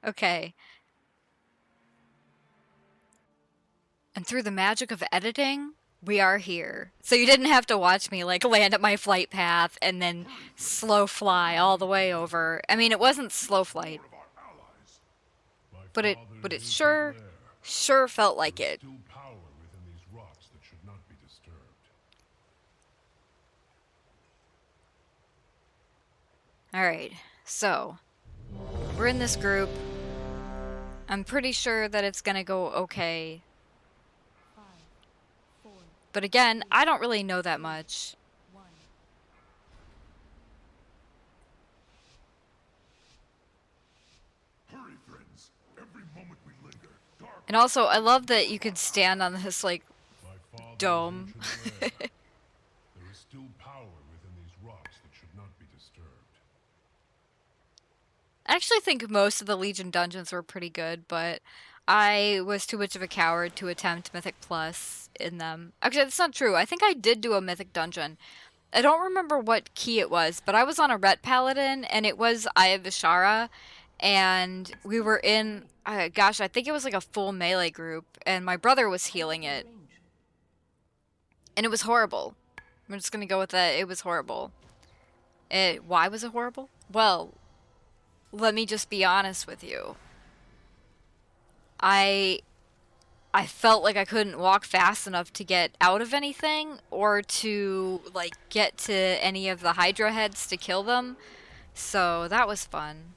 okay. And through the magic of editing, we are here. So you didn't have to watch me like land at my flight path and then slow fly all the way over. I mean, it wasn't slow flight, but it sure felt like it. Alright, so we're in this group. I'm pretty sure that it's gonna go okay. But again, I don't really know that much. Hurry, friends. Every moment we linger, dark. And also, I love that you can stand on this, like, dome. There is still power within these rocks that should not be disturbed. I actually think most of the Legion dungeons were pretty good, but I was too much of a coward to attempt Mythic Plus in them. Actually, that's not true. I think I did do a Mythic dungeon. I don't remember what key it was, but I was on a Ret Paladin, and it was Eye of Vishara, and we were in, gosh, I think it was like a full melee group, and my brother was healing it. And it was horrible. I'm just gonna go with that. It was horrible. Why was it horrible? Well, let me just be honest with you. I felt like I couldn't walk fast enough to get out of anything or to like get to any of the Hydra heads to kill them. So that was fun.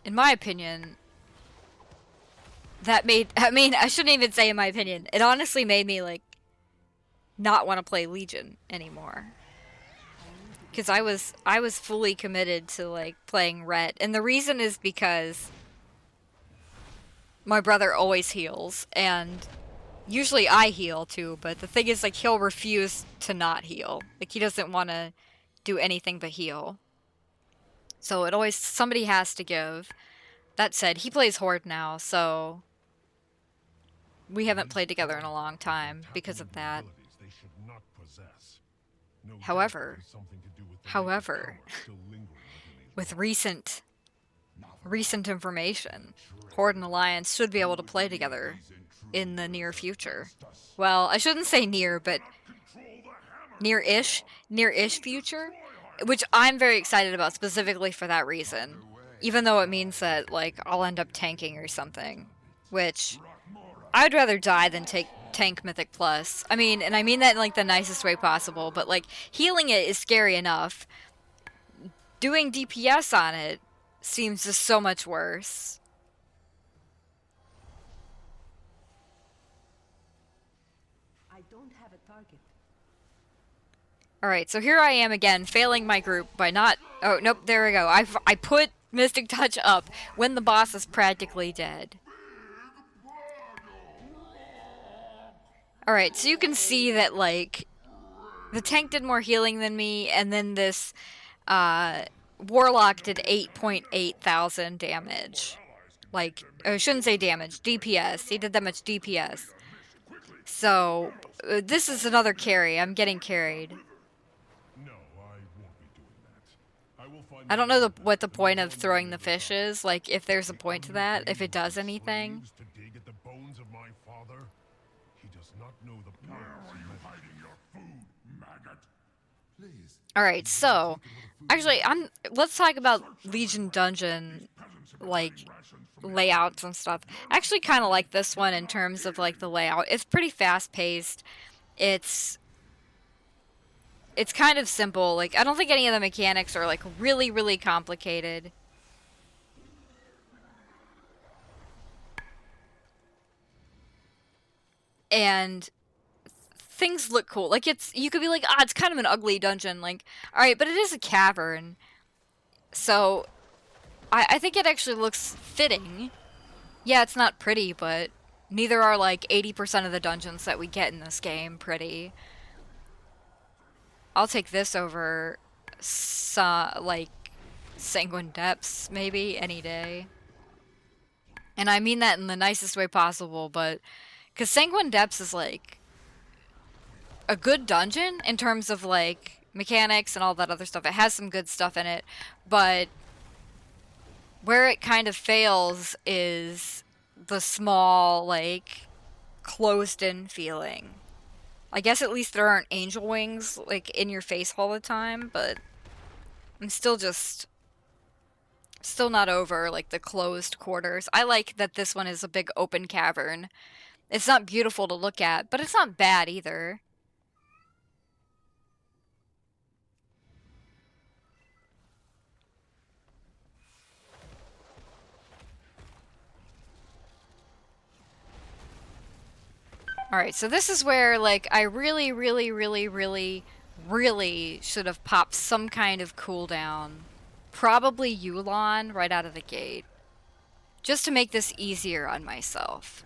In my opinion, I shouldn't even say in my opinion. It honestly made me like not want to play Legion anymore. Because I was fully committed to like playing Ret, and the reason is because my brother always heals, and usually I heal too, but the thing is like he'll refuse to not heal. Like he doesn't want to do anything but heal. So it always, somebody has to give. That said, he plays Horde now, so we haven't played together in a long time because of that. However, with recent information, Horde and Alliance should be able to play together in the near future. Well, I shouldn't say near, but near-ish future, which I'm very excited about specifically for that reason. Even though it means that, like, I'll end up tanking or something, which I'd rather die than tank Mythic Plus. I mean, and I mean that in, like, the nicest way possible, but, like, healing it is scary enough. Doing DPS on it seems just so much worse. I don't have a target. Alright, so here I am again, failing my group by not... Oh, nope, there we go. I put Mystic Touch up when the boss is practically dead. Alright, so you can see that, like, the tank did more healing than me, and then this, Warlock did 8.8 thousand damage. Like, I shouldn't say damage, DPS. He did that much DPS. So, this is another carry. I'm getting carried. I don't know what the point of throwing the fish is, like, if there's a point to that, if it does anything. Alright, so, actually, let's talk about Legion Dungeon, like, layouts and stuff. I actually kind of like this one in terms of, like, the layout. It's pretty fast-paced. It's kind of simple. Like, I don't think any of the mechanics are, like, really, really complicated. And things look cool. Like, you could be like, it's kind of an ugly dungeon. Like, alright, but it is a cavern. So, I think it actually looks fitting. Yeah, it's not pretty, but neither are, like, 80% of the dungeons that we get in this game pretty. I'll take this over, like, Sanguine Depths, maybe, any day. And I mean that in the nicest way possible, but... Because Sanguine Depths is, like, a good dungeon in terms of, like, mechanics and all that other stuff. It has some good stuff in it, but where it kind of fails is the small, like, closed-in feeling. I guess at least there aren't angel wings, like, in your face all the time, but I'm still not over, like, the closed quarters. I like that this one is a big open cavern. It's not beautiful to look at, but it's not bad either. Alright, so this is where, like, I really, really, really, really, really should have popped some kind of cooldown. Probably Yulon right out of the gate. Just to make this easier on myself.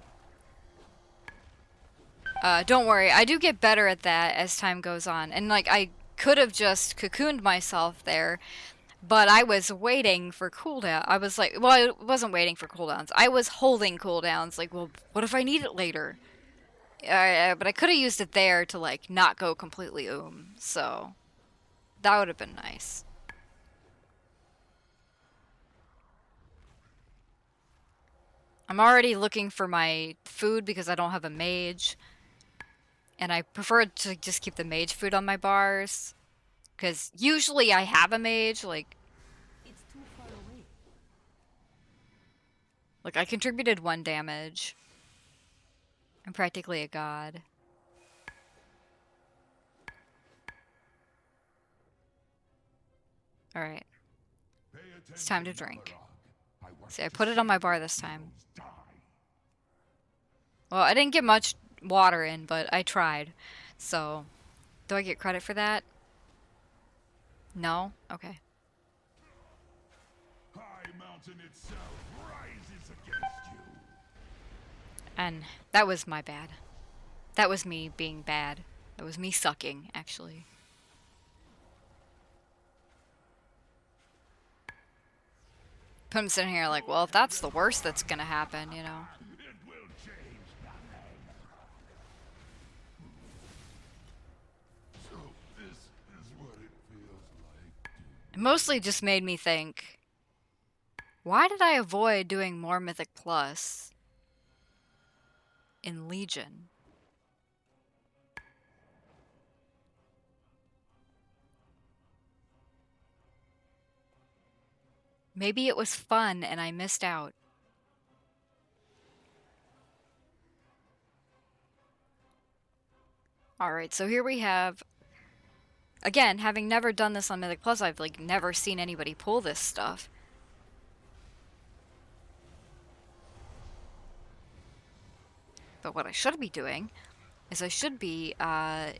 Don't worry, I do get better at that as time goes on. And, like, I could have just cocooned myself there. But I was waiting for cooldown. I was like, well, I wasn't waiting for cooldowns. I was holding cooldowns. Like, well, what if I need it later? But I could have used it there to, like, not go completely So, that would have been nice. I'm already looking for my food because I don't have a mage. And I prefer to just keep the mage food on my bars. Because usually I have a mage, like It's too far away. I contributed 1 damage. I'm practically a god. Alright. It's time to drink. See, I put it on my bar this time. Well, I didn't get much water in, but I tried. So, do I get credit for that? No? Okay. High Mountain itself rises against you. And that was my bad. That was me being bad. That was me sucking, actually. But I'm sitting here like, well, if that's the worst that's gonna happen, you know. It will change nothing. So this is what it feels like to... It mostly just made me think, why did I avoid doing more Mythic Plus in Legion? Maybe it was fun and I missed out. Alright, so here we have... Again, having never done this on Mythic Plus, I've like never seen anybody pull this stuff. But what I should be doing is I should be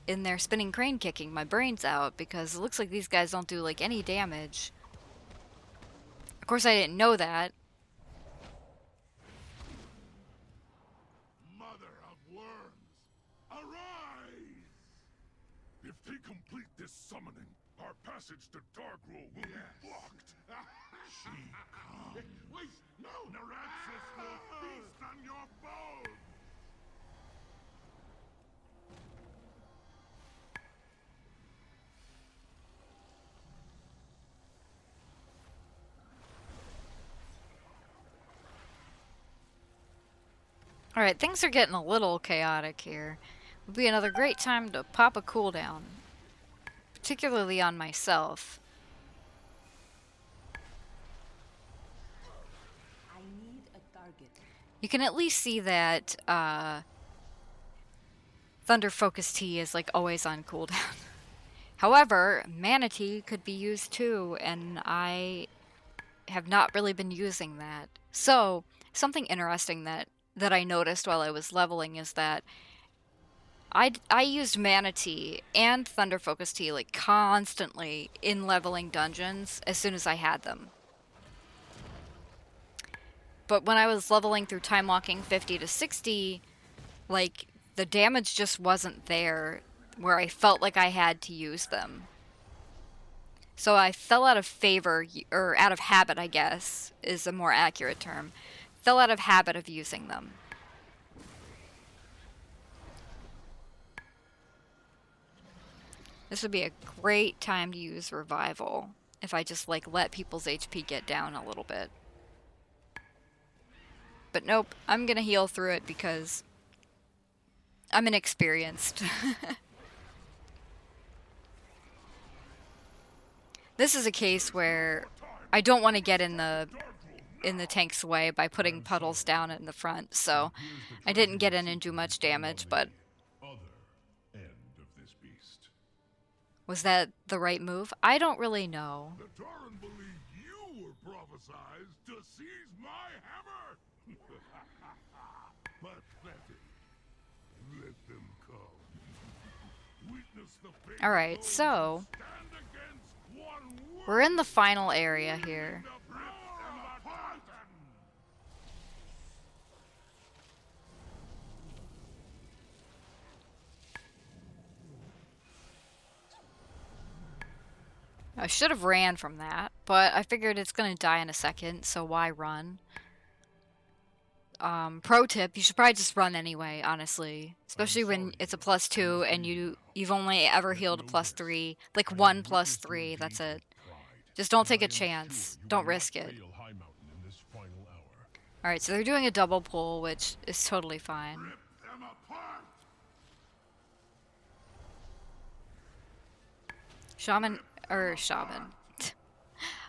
in there spinning crane kicking my brains out, because it looks like these guys don't do like any damage. Of course I didn't know that. Mother of worms, arise! If they complete this summoning, our passage to Darkroll will be blocked. She comes. Wait, no! Neratsis will feast on your bones! Alright, things are getting a little chaotic here. Would be another great time to pop a cooldown. Particularly on myself. I need a target. You can at least see that Thunder Focus Tea is like always on cooldown. However, Mana Tea could be used too, and I have not really been using that. So, something interesting that I noticed while I was leveling is that I used Mana Tea and Thunder Focus Tea like constantly in leveling dungeons as soon as I had them. But when I was leveling through Timewalking 50 to 60, like, the damage just wasn't there where I felt like I had to use them. So I fell out of favor, or out of habit, I guess, is a more accurate term. Fell out of habit of using them. This would be a great time to use Revival, if I just, like, let people's HP get down a little bit. But nope, I'm gonna heal through it because I'm inexperienced. This is a case where I don't want to get in the tank's way by putting puddles down in the front, so I didn't get in and do much damage, but Other end of this beast. was that the right move? I don't really know. The Tauren believe you were prophesized to seize my hammer! Pathetic. Let them come. Witness the fate Alright, of those so who stand against one we're in the final area here. I should have ran from that, but I figured it's gonna die in a second, so why run? Pro tip, you should probably just run anyway, honestly. Especially when it's a +2 and you've only ever healed a +3. Like 1 +3, that's it. Just don't take a chance. Don't risk it. Alright, so they're doing a double pull, which is totally fine. Rip them apart! Shaman.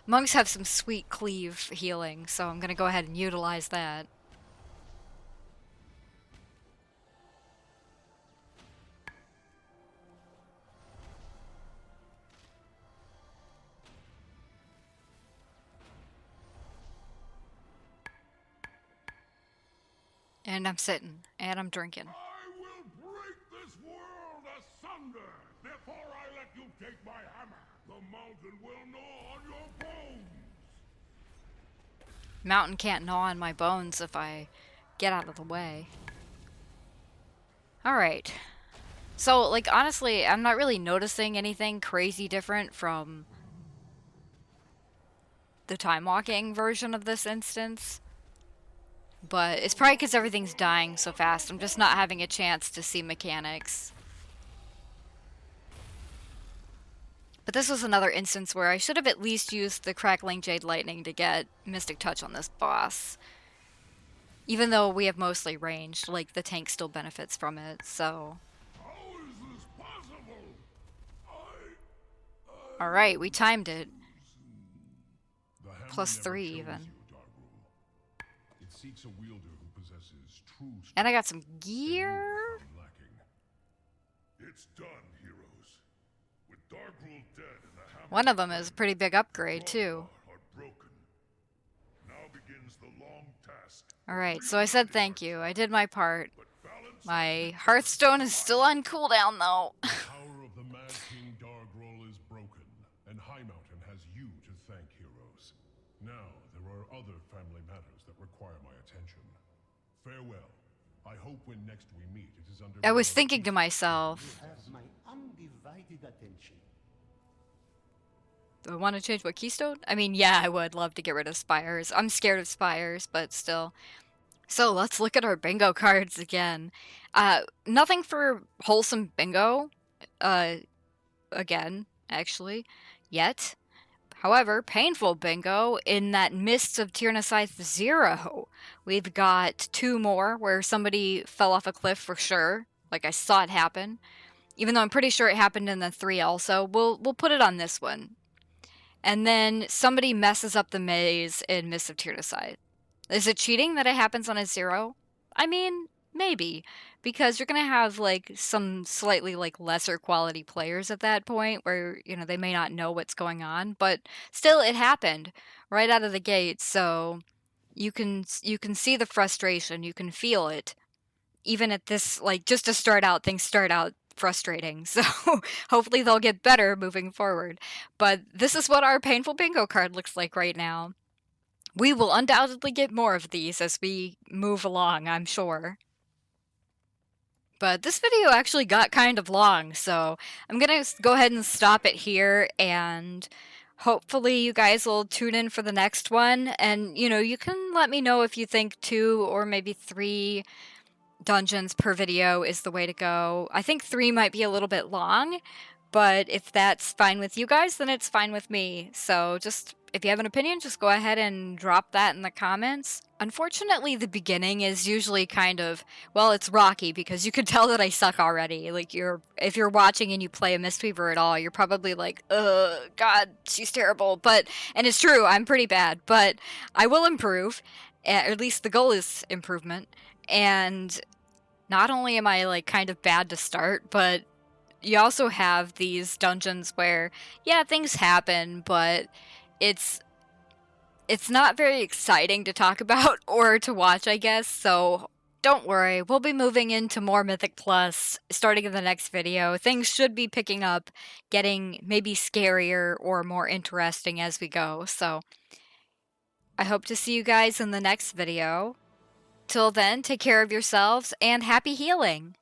Monks have some sweet cleave healing, so I'm gonna go ahead and utilize that. And I'm sitting, and I'm drinking. I will break this world asunder before I let you take my hammer. The mountain will gnaw on your bones. Mountain can't gnaw on my bones if I get out of the way. Alright. So, like, honestly, I'm not really noticing anything crazy different from the Timewalking version of this instance. But it's probably because everything's dying so fast. I'm just not having a chance to see mechanics. But this was another instance where I should have at least used the Crackling Jade Lightning to get Mystic Touch on this boss. Even though we have mostly ranged, like, the tank still benefits from it, so... How is this possible? Alright, we timed it. +3 even. It seeks a wielder who possesses true And I got some gear. It's done, heroes. With Dargrul dead and the hammer One of them is a pretty big upgrade, too. are broken. Now begins the long task. Alright, so I said thank you. I did my part. But balance My Hearthstone is still on cooldown, though. The power of the Mad King Dargrul is broken, and High Mountain has you to thank, heroes. Now there are other family matters that require my attention. Farewell. I hope when next we meet it is under I was thinking to myself, Have my undivided attention. do I want to change my Keystone? I mean, yeah, I would love to get rid of Spires. I'm scared of Spires, but still. So let's look at our bingo cards again. Nothing for wholesome bingo, again, actually, yet. However, painful bingo in that Mists of Tirna Scithe 0. We've got 2 more where somebody fell off a cliff for sure. Like, I saw it happen. Even though I'm pretty sure it happened in the 3 also. We'll put it on this one. And then somebody messes up the maze in Mists of Tirna Scithe. Is it cheating that it happens on a 0? I mean, maybe. Because you're going to have, like, some slightly, like, lesser quality players at that point where, you know, they may not know what's going on. But still, it happened right out of the gate. So you can see the frustration. You can feel it. Even at this, like, just to start out, things start out frustrating. So hopefully they'll get better moving forward. But this is what our painful bingo card looks like right now. We will undoubtedly get more of these as we move along, I'm sure. But this video actually got kind of long, so I'm gonna go ahead and stop it here, and hopefully you guys will tune in for the next one. And, you know, you can let me know if you think 2 or maybe 3 dungeons per video is the way to go. I think 3 might be a little bit long, but if that's fine with you guys, then it's fine with me. So just, if you have an opinion, just go ahead and drop that in the comments. Unfortunately, the beginning is usually kind of, well, it's rocky because you can tell that I suck already. Like, if you're watching and you play a Mistweaver at all, you're probably like, ugh, God, she's terrible. And it's true, I'm pretty bad, but I will improve. At least the goal is improvement. And not only am I, like, kind of bad to start, but you also have these dungeons where, yeah, things happen, but it's not very exciting to talk about or to watch, I guess, so don't worry. We'll be moving into more Mythic Plus starting in the next video. Things should be picking up, getting maybe scarier or more interesting as we go, so I hope to see you guys in the next video. Till then, take care of yourselves and happy healing!